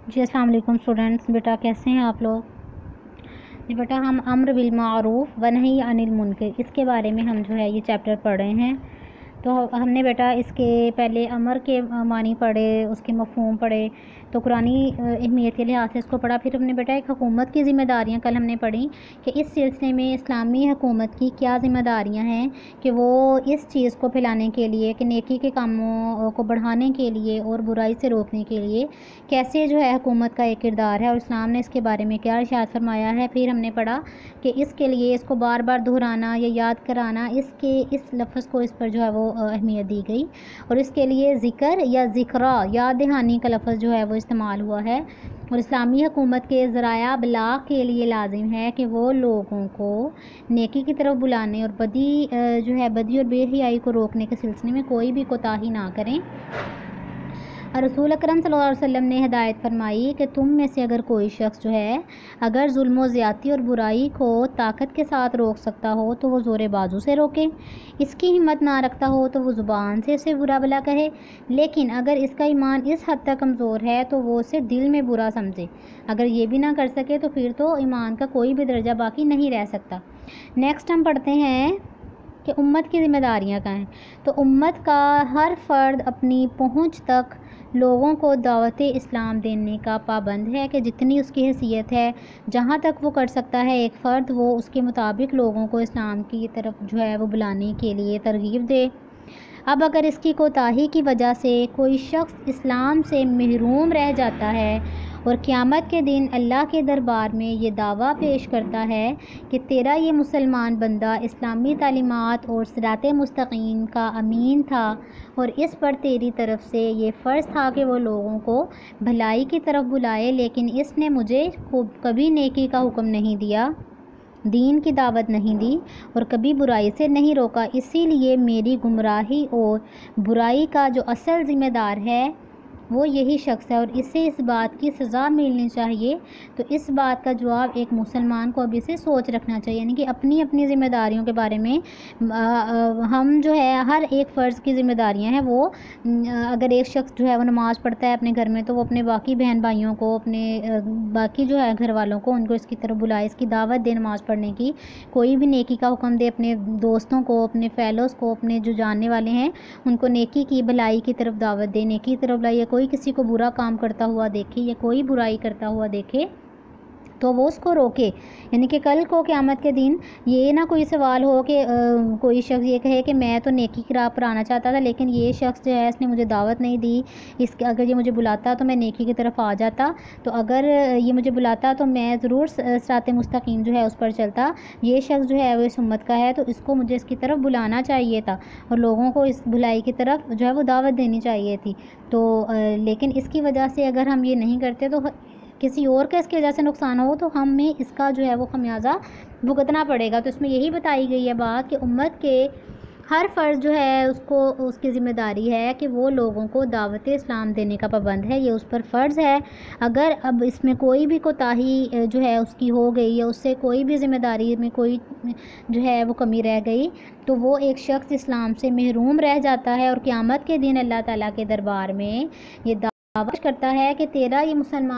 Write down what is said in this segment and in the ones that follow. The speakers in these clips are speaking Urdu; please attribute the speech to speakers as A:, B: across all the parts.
A: جی السلام علیکم اسٹوڈنٹس، بیٹا کیسے ہیں آپ لوگ؟ جی بیٹا ہم امر بالمعروف و نہی عن المنکر اس کے بارے میں ہم جو ہے یہ چیپٹر پڑھ رہے ہیں۔ تو ہم نے بیٹا اس کے پہلے امر کے معنی پڑھے، اس کے مفہوم پڑھے، تو قرآنی اہمیت کے لحاظ سے اس کو پڑھا۔ پھر ہم نے بیٹا ایک حکومت کی ذمہ داریاں کل ہم نے پڑھی کہ اس سلسلے میں اسلامی حکومت کی کیا ذمہ داریاں ہیں کہ وہ اس چیز کو پھیلانے کے لیے کہ نیکی کے کاموں کو بڑھانے کے لیے اور برائی سے روکنے کے لیے کیسے جو ہے حکومت کا ایک کردار ہے اور اسلام نے اس کے بارے میں کیا ارشاد فرمایا ہے۔ پھر ہم نے پڑھا کہ اس کے لیے اس کو بار بار دہرانا یا یاد کرانا، اس لفظ کو اس پر جو ہے وہ اہمیت دی گئی، اور اس کے لیے ذکر یا ذکرہ یاد دہانی کا لفظ جو ہے وہ استعمال ہوا ہے۔ اور اسلامی حکومت کے ذرائع ابلاغ کے لیے لازم ہے کہ وہ لوگوں کو نیکی کی طرف بلانے اور بدی اور بے حیائی کو روکنے کے سلسلے میں کوئی بھی کوتاہی نہ کریں۔ رسول اکرم صلی اللہ علیہ وسلم نے ہدایت فرمائی کہ تم میں سے اگر کوئی شخص جو ہے اگر ظلم و زیادتی اور برائی کو طاقت کے ساتھ روک سکتا ہو تو وہ زور بازو سے روکے، اس کی ہمت نہ رکھتا ہو تو وہ زبان سے اسے برا بھلا کہے، لیکن اگر اس کا ایمان اس حد تک کمزور ہے تو وہ اسے دل میں برا سمجھے۔ اگر یہ بھی نہ کر سکے تو پھر تو ایمان کا کوئی بھی درجہ باقی نہیں رہ سکتا۔ نیکسٹ ہم پڑھتے ہیں کہ امت کی ذمہ داریاں کیا ہیں۔ تو امت کا ہر فرد اپنی پہنچ تک لوگوں کو دعوت اسلام دینے کا پابند ہے کہ جتنی اس کی حیثیت ہے، جہاں تک وہ کر سکتا ہے ایک فرد وہ اس کے مطابق لوگوں کو اسلام کی طرف جو ہے وہ بلانے کے لیے ترغیب دے۔ اب اگر اس کی کوتاہی کی وجہ سے کوئی شخص اسلام سے محروم رہ جاتا ہے اور قیامت کے دن اللہ کے دربار میں یہ دعویٰ پیش کرتا ہے کہ تیرا یہ مسلمان بندہ اسلامی تعلیمات اور صراط مستقیم کا امین تھا اور اس پر تیری طرف سے یہ فرض تھا کہ وہ لوگوں کو بھلائی کی طرف بلائے، لیکن اس نے مجھے کبھی نیکی کا حکم نہیں دیا، دین کی دعوت نہیں دی اور کبھی برائی سے نہیں روکا، اسی لیے میری گمراہی اور برائی کا جو اصل ذمہ دار ہے وہ یہی شخص ہے اور اسے اس بات کی سزا ملنی چاہیے۔ تو اس بات کا جواب ایک مسلمان کو ابھی سے سوچ رکھنا چاہیے، یعنی کہ اپنی ذمہ داریوں کے بارے میں ہم جو ہے ہر ایک فرض کی ذمہ داریاں ہیں وہ اگر ایک شخص جو ہے وہ نماز پڑھتا ہے اپنے گھر میں تو وہ اپنے باقی بہن بھائیوں کو، اپنے باقی جو ہے گھر والوں کو، ان کو اس کی طرف بلائے، اس کی دعوت دے نماز پڑھنے کی، کوئی بھی نیکی کا حکم دے، اپنے دوستوں کو، اپنے فیلوز کو، اپنے جو جاننے والے ہیں ان کو نیکی کی بھلائی کی طرف دعوت دے، نیکی کی طرف بلائے۔ کوئی کسی کو برا کام کرتا ہوا دیکھے یا کوئی برائی کرتا ہوا دیکھے تو وہ اس کو روکے، یعنی کہ کل کو قیامت کے دن یہ نہ کوئی سوال ہو کہ کوئی شخص یہ کہے کہ میں تو نیکی کی راہ پر آنا چاہتا تھا لیکن یہ شخص جو ہے اس نے مجھے دعوت نہیں دی، اگر یہ مجھے بلاتا تو میں نیکی کی طرف آ جاتا، تو اگر یہ مجھے بلاتا تو میں ضرور صراط مستقیم جو ہے اس پر چلتا، یہ شخص جو ہے وہ اس امت کا ہے تو اس کو مجھے اس کی طرف بلانا چاہیے تھا اور لوگوں کو اس بھلائی کی طرف جو ہے وہ دعوت دینی چاہیے تھی۔ تو لیکن اس کی وجہ سے اگر ہم یہ نہیں کرتے تو کسی اور کا اس کی وجہ سے نقصان ہو تو ہمیں اس کا جو ہے وہ خمیازہ بھگتنا پڑے گا۔ تو اس میں یہی بتائی گئی ہے بات کہ امت کے ہر فرد جو ہے اس کی ذمہ داری ہے کہ وہ لوگوں کو دعوت اسلام دینے کا پابند ہے، یہ اس پر فرض ہے۔ اگر اب اس میں کوئی بھی کوتاہی جو ہے اس کی ہو گئی یا اس سے کوئی بھی ذمہ داری میں کوئی جو ہے وہ کمی رہ گئی تو وہ ایک شخص اسلام سے محروم رہ جاتا ہے اور قیامت کے دن اللہ تعالیٰ کے دربار میں یہ دعویٰ کرتا ہے کہ تیرا یہ مسلمان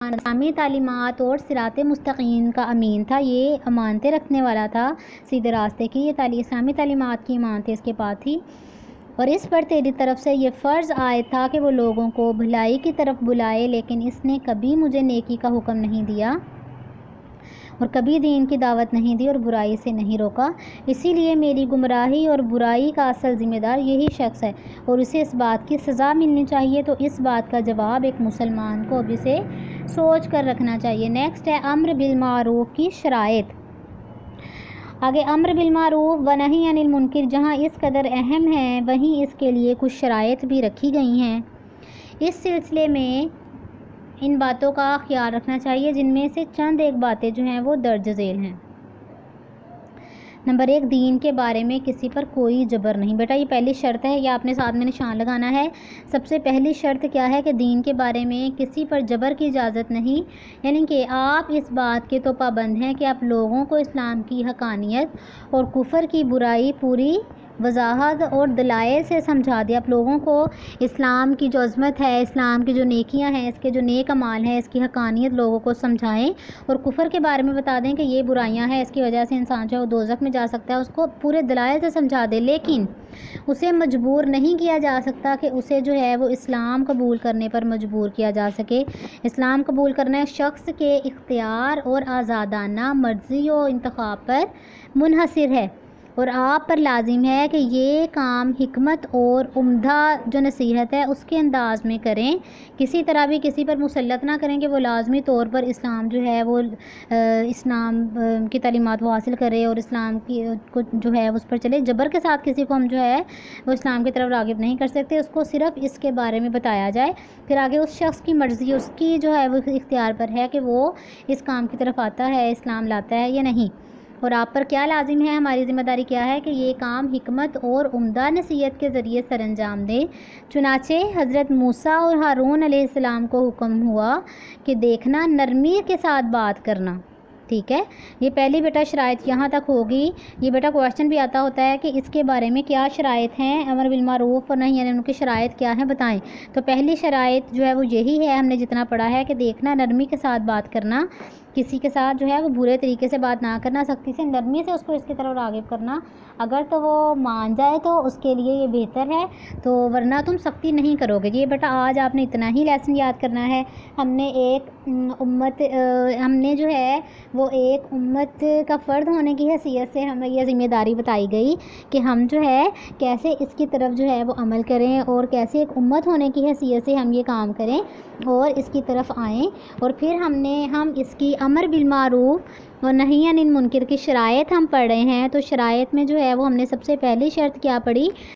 A: اسلامی تعلیمات اور صراط مستقیم کا امین تھا، یہ امانتیں رکھنے والا تھا سیدھے راستے کی، یہ اسلامی تعلیمات کی امانتیں اس کے پاس تھی اور اس پر تیری طرف سے یہ فرض عائد تھا کہ وہ لوگوں کو بھلائی کی طرف بلائے، لیکن اس نے کبھی مجھے نیکی کا حکم نہیں دیا اور کبھی دین کی دعوت نہیں دی اور برائی سے نہیں روکا، اسی لیے میری گمراہی اور برائی کا اصل ذمہ دار یہی شخص ہے اور اسے اس بات کی سزا ملنی چاہیے۔ تو اس بات کا جواب ایک مسلمان کو ابھی سے سوچ کر رکھنا چاہیے۔ نیکسٹ ہے امر بالمعروف کی شرائط۔ آگے امر بالمعروف و نہی عن المنکر جہاں اس قدر اہم ہے وہیں اس کے لیے کچھ شرائط بھی رکھی گئی ہیں۔ اس سلسلے میں ان باتوں کا خیال رکھنا چاہیے جن میں سے چند ایک باتیں جو ہیں وہ درج ذیل ہیں۔ نمبر 1، دین کے بارے میں کسی پر کوئی جبر نہیں۔ بیٹا یہ پہلی شرط ہے، یا اپنے ساتھ میں نشان لگانا ہے۔ سب سے پہلی شرط کیا ہے کہ دین کے بارے میں کسی پر جبر کی اجازت نہیں، یعنی کہ آپ اس بات کے تو پابند ہیں کہ آپ لوگوں کو اسلام کی حقانیت اور کفر کی برائی پوری وضاحت اور دلائل سے سمجھا دیں، آپ لوگوں کو اسلام کی جو عظمت ہے، اسلام کی جو نیکیاں ہیں، اس کے جو نیک اعمال ہیں، اس کی حقانیت لوگوں کو سمجھائیں اور کفر کے بارے میں بتا دیں کہ یہ برائیاں ہیں، اس کی وجہ سے انسان جو ہے وہ دوزخ میں جا سکتا ہے، اس کو پورے دلائل سے سمجھا دیں، لیکن اسے مجبور نہیں کیا جا سکتا کہ اسے جو ہے وہ اسلام قبول کرنے پر مجبور کیا جا سکے۔ اسلام قبول کرنا شخص کے اختیار اور آزادانہ مرضی و انتخاب پر منحصر ہے، اور آپ پر لازم ہے کہ یہ کام حکمت اور عمدہ جو نصیحت ہے اس کے انداز میں کریں، کسی طرح بھی کسی پر مسلط نہ کریں کہ وہ لازمی طور پر اسلام جو ہے وہ اسلام کی تعلیمات وہ حاصل کرے اور اسلام کی کو جو ہے اس پر چلے۔ جبر کے ساتھ کسی کو ہم جو ہے وہ اسلام کی طرف راغب نہیں کر سکتے، اس کو صرف اس کے بارے میں بتایا جائے، پھر آگے اس شخص کی مرضی اس کی جو ہے وہ اختیار پر ہے کہ وہ اس کام کی طرف آتا ہے، اسلام لاتا ہے یا نہیں۔ اور آپ پر کیا لازم ہے، ہماری ذمہ داری کیا ہے کہ یہ کام حکمت اور عمدہ نصیحت کے ذریعے سر انجام دیں۔ چنانچہ حضرت موسیٰ اور ہارون علیہ السلام کو حکم ہوا کہ دیکھنا، نرمی کے ساتھ بات کرنا، ٹھیک ہے۔ یہ پہلی بیٹا شرائط یہاں تک ہوگی۔ یہ بیٹا کویشچن بھی آتا ہوتا ہے کہ اس کے بارے میں کیا شرائط ہیں، امر بالمعروف اور نہی عن المنکر کی شرائط کیا ہیں بتائیں۔ تو پہلی شرائط جو ہے وہ یہی ہے، ہم نے جتنا پڑھا ہے کہ دیکھنا، نرمی کے ساتھ بات کرنا، کسی کے ساتھ جو ہے وہ برے طریقے سے بات نہ کرنا، سختی سے، نرمی سے اس کو اس کی طرف راغب کرنا، اگر تو وہ مان جائے تو اس کے لیے یہ بہتر ہے، تو ورنہ تم سختی نہیں کرو گے۔ یہ بیٹا آج آپ نے اتنا ہی لیسن یاد کرنا ہے۔ ہم نے جو ہے وہ ایک امت کا فرد ہونے کی حیثیت سے ہمیں یہ ذمہ داری بتائی گئی کہ ہم جو ہے کیسے اس کی طرف جو ہے وہ عمل کریں، اور کیسے ایک امت ہونے کی حیثیت سے ہم یہ کام کریں اور اس کی طرف آئیں، اور پھر ہم اس کی امر بالمعروف اور نہی عن المنکر کی شرائط ہم پڑھ رہے ہیں۔ تو شرائط میں جو ہے وہ ہم نے سب سے پہلی شرط کیا پڑھی؟